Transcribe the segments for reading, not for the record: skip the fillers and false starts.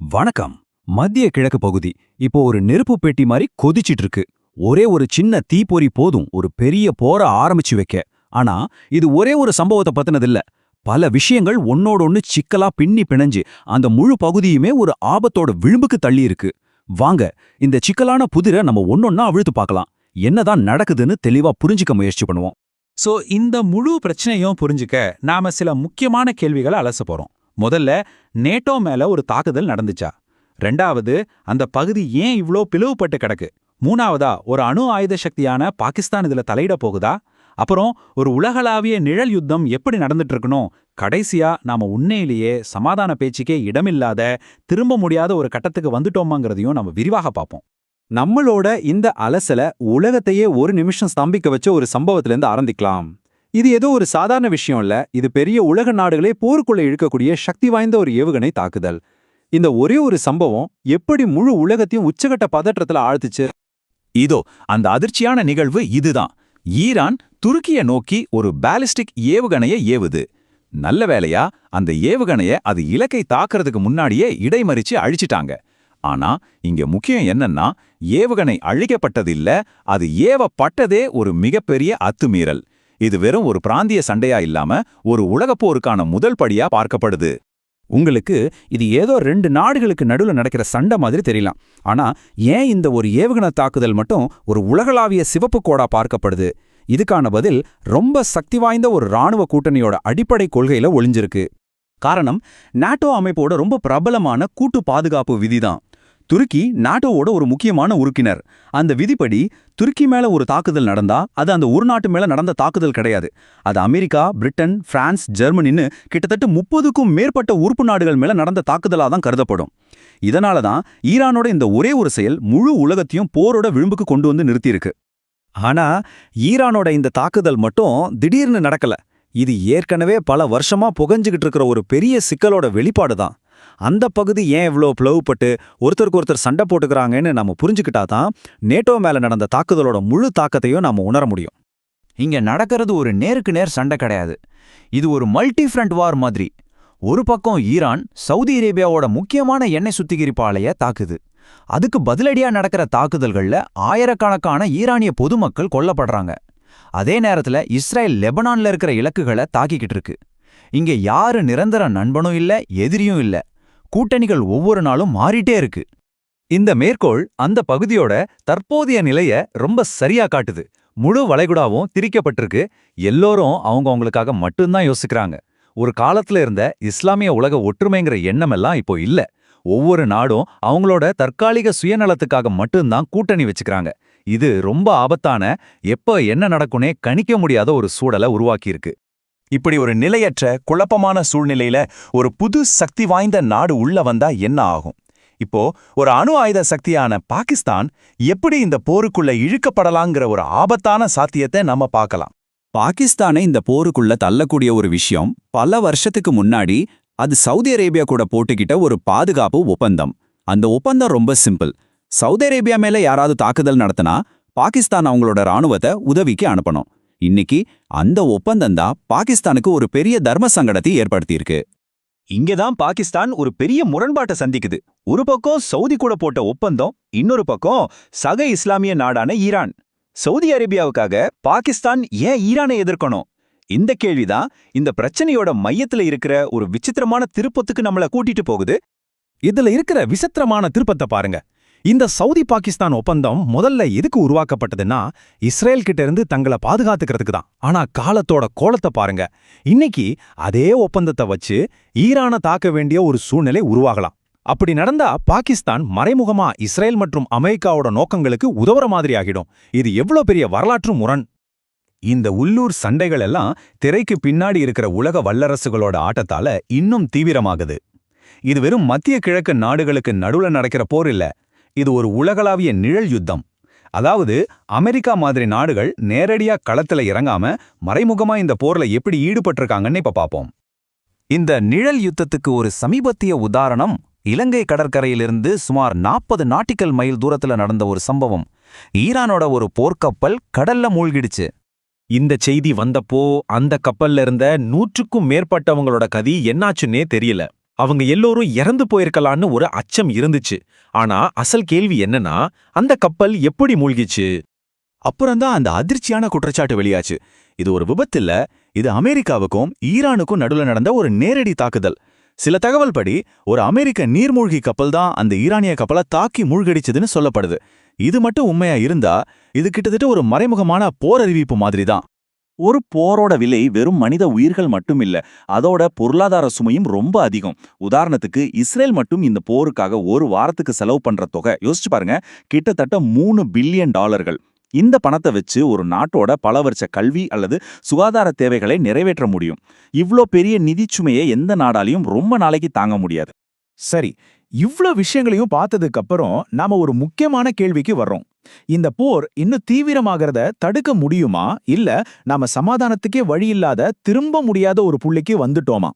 வணக்கம். மத்திய கிழக்கு பகுதி இப்போ ஒரு நெருப்பு பெட்டி மாதிரி கொதிச்சிட்டு இருக்கு. ஒரே ஒரு சின்ன தீப்பொறி போதும் ஒரு பெரிய போர ஆரம்பிச்சு வைக்க. ஆனா இது ஒரே ஒரு சம்பவத்தை பத்தினதில்ல. பல விஷயங்கள் ஒன்னோட ஒன்னு சிக்கலா பின்னி பிணைஞ்சு அந்த முழு பகுதியுமே ஒரு ஆபத்தோட விளிம்புக்கு தள்ளி இருக்கு. வாங்க, இந்த சிக்கலான புதிரை நம்ம ஒன்னொன்னா அவிழ்த்து பார்க்கலாம். என்னதான் நடக்குதுன்னு தெளிவா புரிஞ்சுக்க முயற்சி பண்ணுவோம். இந்த முழு பிரச்சனையும் புரிஞ்சுக்க நாம சில முக்கியமான கேள்விகளை அலச போறோம். முதல்ல, நேட்டோ மேல ஒரு தாக்குதல் நடந்துச்சா? ரெண்டாவது, அந்த பகுதி ஏன் இவ்ளோ பிளவுபட்டு கிடக்கு? மூணாவதா, ஒரு அணு ஆயுத சக்தியான பாகிஸ்தான் இதுல தலையிட போகுதா? அப்புறம் ஒரு உலகளாவிய நிழல் யுத்தம் எப்படி நடந்துட்டு இருக்கணும்? கடைசியா, நாம உண்மையிலேயே சமாதான பேச்சுக்கே இடமில்லாத திரும்ப முடியாத ஒரு கட்டத்துக்கு வந்துட்டோமாங்கிறதையும் நம்ம விரிவாக பார்ப்போம். நம்மளோட இந்த அலசல உலகத்தையே ஒரு நிமிஷம் ஸ்தம்பிக்க வச்ச ஒரு சம்பவத்திலிருந்து ஆரம்பிக்கலாம். இது ஏதோ ஒரு சாதாரண விஷயம் இல்ல. இது பெரிய உலக நாடுகளே போருக்குள்ள இழுக்கக்கூடிய சக்தி வாய்ந்த ஒரு ஏவுகணை தாக்குதல். இந்த ஒரே ஒரு சம்பவம் எப்படி முழு உலகத்தையும் உச்சகட்ட பதற்றத்துல ஆழ்த்துச்சு? இதோ அந்த அதிர்ச்சியான நிகழ்வு இதுதான். ஈரான் துருக்கிய நோக்கி ஒரு பாலிஸ்டிக் ஏவுகணையை ஏவுது. நல்ல வேளையா அந்த ஏவுகணைய அது இலக்கை தாக்குறதுக்கு முன்னாடியே இடைமறிச்சு அழிச்சிட்டாங்க. ஆனா இங்க முக்கியம் என்னன்னா, ஏவுகணை அழிக்கப்பட்டதில்ல, அது ஏவப்பட்டதே ஒரு மிகப்பெரிய அத்துமீறல். இது வெறும் ஒரு பிராந்திய சண்டையா இல்லாம ஒரு உலகப் போருக்கான முதல் படியா பார்க்கப்படுது. உங்களுக்கு இது ஏதோ ரெண்டு நாடுகளுக்கு நடுவுல நடக்கிற சண்டை மாதிரி தெரியலாம். ஆனா ஏன் இந்த ஒரு ஏவுகணை தாக்குதல் மட்டும் ஒரு உலகளாவிய சிவப்பு கோடா பார்க்கப்படுது? இதுக்கான பதில் ரொம்ப சக்தி வாய்ந்த ஒரு இராணுவ கூட்டணியோட அடிப்படை கொள்கையில ஒளிஞ்சிருக்கு. காரணம், நாட்டோ அமைப்போட ரொம்ப பிரபலமான கூட்டு பாதுகாப்பு விதிதான். துருக்கி நாட்டோவோட ஒரு முக்கியமான உறுப்பினர். அந்த விதிப்படி துருக்கி மேல ஒரு தாக்குதல் நடந்தா அது அந்த ஒரு நாட்டு மேல நடந்த தாக்குதல் கிடையாது. அது அமெரிக்கா, பிரிட்டன், பிரான்ஸ், ஜெர்மனின்னு கிட்டத்தட்ட 30க்கும் மேற்பட்ட உறுப்பு நாடுகள் மேல நடந்த தாக்குதலா தான் கருதப்படும். இதனால தான் ஈரானோட இந்த ஒரே ஒரு செயல் முழு உலகத்தையும் போரோட விளிம்புக்கு கொண்டு வந்து நிறுத்தியிருக்கு. ஆனா ஈரானோட இந்த தாக்குதல் மட்டும் திடீர்னு நடக்கல. இது ஏற்கனவே பல வருஷமா புகஞ்சுகிட்டு இருக்கிற ஒரு பெரிய சிக்கலோட வெளிப்பாடு தான். அந்த பகுதி ஏன் இவ்ளோ பிளவுபட்டு ஒருத்தருக்கு ஒருத்தர் சண்டை போட்டுக்கிறாங்கன்னு நம்ம புரிஞ்சுக்கிட்டா தான் நேட்டோ மேல நடந்த தாக்குதலோட முழு தாக்கத்தையும் நாம உணர முடியும். இங்க நடக்கிறது ஒரு நேருக்கு நேர் சண்டை கிடையாது. இது ஒரு மல்டி ஃப்ரண்ட் வார் மாதிரி. ஒரு பக்கம் ஈரான் சவுதி அரேபியாவோட முக்கியமான எண்ணெய் சுத்திகரிப்பு ஆலைய தாக்குது. அதுக்கு பதிலடியா நடக்கிற தாக்குதல்கள்ல ஆயிரக்கணக்கான ஈரானிய பொதுமக்கள் கொல்லப்படுறாங்க. அதே நேரத்துல இஸ்ரேல் லெபனான்ல இருக்கிற இலக்குகளை தாக்கிக்கிட்டு இருக்கு. இங்க யாரு நிரந்தர நண்பனும் இல்ல, எதிரியும் இல்ல. கூட்டணிகள் ஒவ்வொரு நாளும் மாறிட்டே இருக்கு. இந்த மேற்கோள் அந்த பகுதியோட தற்போதைய நிலைய ரொம்ப சரியா காட்டுது. முழு வளைகுடாவும் திரிக்கப்பட்டிருக்கு. எல்லோரும் அவங்களுக்காக மட்டும்தான் யோசிக்கிறாங்க. ஒரு காலத்துல இருந்த இஸ்லாமிய உலக ஒற்றுமைங்கிற எண்ணமெல்லாம் இப்போ இல்ல. ஒவ்வொரு நாடும் அவங்களோட தற்காலிக சுயநலத்துக்காக மட்டும்தான் கூட்டணி வச்சுக்கிறாங்க. இது ரொம்ப ஆபத்தான, எப்ப என்ன நடக்குனே கணிக்க முடியாத ஒரு சூழலை உருவாக்கியிருக்கு. இப்படி ஒரு நிலையற்ற குழப்பமான சூழ்நிலையில ஒரு புது சக்தி வாய்ந்த நாடு உள்ள வந்தா என்ன ஆகும்? இப்போ ஒரு அணு ஆயுத சக்தியான பாகிஸ்தான் எப்படி இந்த போருக்குள்ள இழுக்கப்படலாங்கிற ஒரு ஆபத்தான சாத்தியத்தை நம்ம பார்க்கலாம். பாகிஸ்தானை இந்த போருக்குள்ள தள்ளக்கூடிய ஒரு விஷயம், பல வருஷத்துக்கு முன்னாடி அது சவுதி அரேபியா கூட போட்டுக்கிட்ட ஒரு பாதுகாப்பு ஒப்பந்தம். அந்த ஒப்பந்தம் ரொம்ப சிம்பிள். சவுதி அரேபியா மேல யாராவது தாக்குதல் நடத்தினா பாகிஸ்தான் அவங்களோட ராணுவத்தை உதவிக்கு அனுப்பணும். இன்னைக்கு அந்த ஒப்பந்தம் தான் பாகிஸ்தானுக்கு ஒரு பெரிய தர்ம சங்கடத்தை ஏற்படுத்தியிருக்கு. இங்கதான் பாகிஸ்தான் ஒரு பெரிய முரண்பாட்டை சந்திக்குது. ஒரு பக்கம் சவுதி கூட போட்ட ஒப்பந்தம், இன்னொரு பக்கம் சக இஸ்லாமிய நாடான ஈரான். சவுதி அரேபியாவுக்காக பாகிஸ்தான் ஏன் ஈரானை எதிர்க்கணும்? இந்த கேள்விதான் இந்த பிரச்சனையோட மையத்துல இருக்கிற ஒரு விசித்திரமான திருப்பத்துக்கு நம்மள கூட்டிட்டு போகுது. இதுல இருக்கிற விசித்திரமான திருப்பத்தை பாருங்க. இந்த சவுதி பாகிஸ்தான் ஒப்பந்தம் முதல்ல எதுக்கு உருவாக்கப்பட்டதுன்னா, இஸ்ரேல் கிட்ட இருந்து தங்களை பாதுகாத்துக்கிறதுக்கு தான். ஆனா காலத்தோட கோலத்தை பாருங்க. இன்னைக்கு அதே ஒப்பந்தத்தை வச்சு ஈரானை தாக்க வேண்டிய ஒரு சூழ்நிலை உருவாகலாம். அப்படி நடந்தா பாகிஸ்தான் மறைமுகமா இஸ்ரேல் மற்றும் அமெரிக்காவோட நோக்கங்களுக்கு உதவுற மாதிரி ஆகிடும். இது எவ்வளவு பெரிய வரலாற்று முரண்! இந்த உள்ளூர் சண்டைகள் எல்லாம் திரைக்கு பின்னாடி இருக்கிற உலக வல்லரசுகளோட ஆட்டத்தால இன்னும் தீவிரமாகுது. இது வெறும் மத்திய கிழக்கு நாடுகளுக்கு நடுவுல நடக்கிற போர் இல்ல. இது ஒரு உலகளாவிய நிழல் யுத்தம். அதாவது அமெரிக்கா மாதிரி நாடுகள் நேரடியா களத்துல இறங்காம மறைமுகமா இந்த போர்ல எப்படி ஈடுபட்டிருக்காங்கன்னு இப்ப பாப்போம். இந்த நிழல் யுத்தத்துக்கு ஒரு சமீபத்திய உதாரணம் இலங்கை கடற்கரையிலிருந்து சுமார் 40 நாட்டிக்கல் மைல் தூரத்துல நடந்த ஒரு சம்பவம். ஈரானோட ஒரு போர்க்கப்பல் கடல்ல மூழ்கிடுச்சு. இந்த செய்தி வந்தப்போ அந்த கப்பல்ல இருந்த 100க்கும் மேற்பட்டவங்களோட கதி என்னாச்சுன்னே தெரியல. அவங்க எல்லோரும் இறந்து போயிருக்கலான்னு ஒரு அச்சம் இருந்துச்சு. ஆனா அசல் கேள்வி என்னன்னா, அந்த கப்பல் எப்படி மூழ்கிச்சு? அப்புறம்தான் அந்த அதிர்ச்சியான குற்றச்சாட்டு வெளியாச்சு. இது ஒரு விபத்தில்ல, இது அமெரிக்காவுக்கும் ஈரானுக்கும் நடுவுல நடந்த ஒரு நேரடி தாக்குதல். சில தகவல் படி ஒரு அமெரிக்க நீர்மூழ்கி கப்பல் தான் அந்த ஈரானிய கப்பலை தாக்கி மூழ்கடிச்சதுன்னு சொல்லப்படுது. இது மட்டும் உண்மையா இருந்தா இது கிட்டத்தட்ட ஒரு மறைமுகமான போர் அறிவிப்பு மாதிரி தான். ஒரு போரோட விலை வெறும் மனித உயிர்கள் மட்டும் இல்ல, அதோட பொருளாதார சுமையும் ரொம்ப அதிகம். உதாரணத்துக்கு இஸ்ரேல் மட்டும் இந்த போருக்காக ஒரு வாரத்துக்கு செலவு பண்ற தொகை யோசிச்சு பாருங்க, கிட்டத்தட்ட $3 பில்லியன். இந்த பணத்தை வச்சு ஒரு நாட்டோட பல வருஷ கல்வி அல்லது சுகாதார தேவைகளை நிறைவேற்ற முடியும். இவ்ளோ பெரிய நிதிச்சுமையை எந்த நாடாலையும் ரொம்ப நாளைக்கு தாங்க முடியாது. சரி, இவ்ளோ விஷயங்களையும் பார்த்ததுக்கு அப்புறம் நாம ஒரு முக்கியமான கேள்விக்கு வர்றோம். இந்த போர் இன்னும் தீவிரமாகறத தடுக்க முடியுமா, இல்ல நாம சமாதானத்துக்கே வழியில்லாத திரும்ப முடியாத ஒரு புள்ளிக்கு வந்துட்டோமா?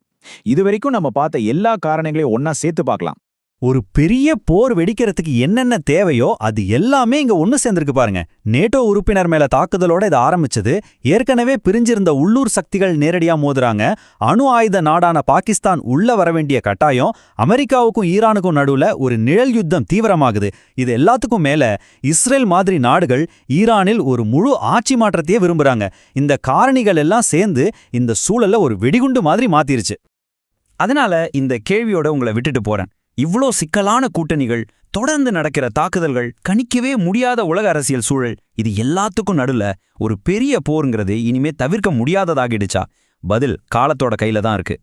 இதுவரைக்கும் நம்ம பார்த்த எல்லா காரணங்களையும் ஒன்னா சேர்த்து பார்க்கலாம். ஒரு பெரிய போர் வெடிக்கிறதுக்கு என்னென்ன தேவையோ அது எல்லாமே இங்க ஒன்னு சேர்ந்திருக்கு பாருங்க. நேட்டோ உறுப்பினர் மேல தாக்குதலோட இது ஆரம்பிச்சது. ஏற்கனவே பிரிஞ்சிருந்த உள்ளூர் சக்திகள் நேரடியா மோதுறாங்க. அணு ஆயுத நாடான பாகிஸ்தான் உள்ள வரவேண்டிய கட்டாயம். அமெரிக்காவுக்கும் ஈரானுக்கும் நடுவுல ஒரு நிழல் யுத்தம் தீவிரமாகுது. இது எல்லாத்துக்கும் மேல இஸ்ரேல் மாதிரி நாடுகள் ஈரானில் ஒரு முழு ஆட்சி மாற்றத்தையே விரும்புறாங்க. இந்த காரணிகள் எல்லாம் சேர்ந்து இந்த சூழல்ல ஒரு வெடிகுண்டு மாதிரி மாத்திருச்சு. அதனால இந்த கேள்வியோட உங்களை விட்டுட்டு போறேன். இவ்ளோ சிக்கலான கூட்டணிகள், தொடர்ந்து நடக்கிற தாக்குதல்கள், கணிக்கவே முடியாத உலக அரசியல் சூழல், இது எல்லாத்துக்கும் நடுல ஒரு பெரிய போருங்கிறது இனிமே தவிர்க்க முடியாததாகிடுச்சா? பதில் காலத்தோட கையில தான் இருக்கு.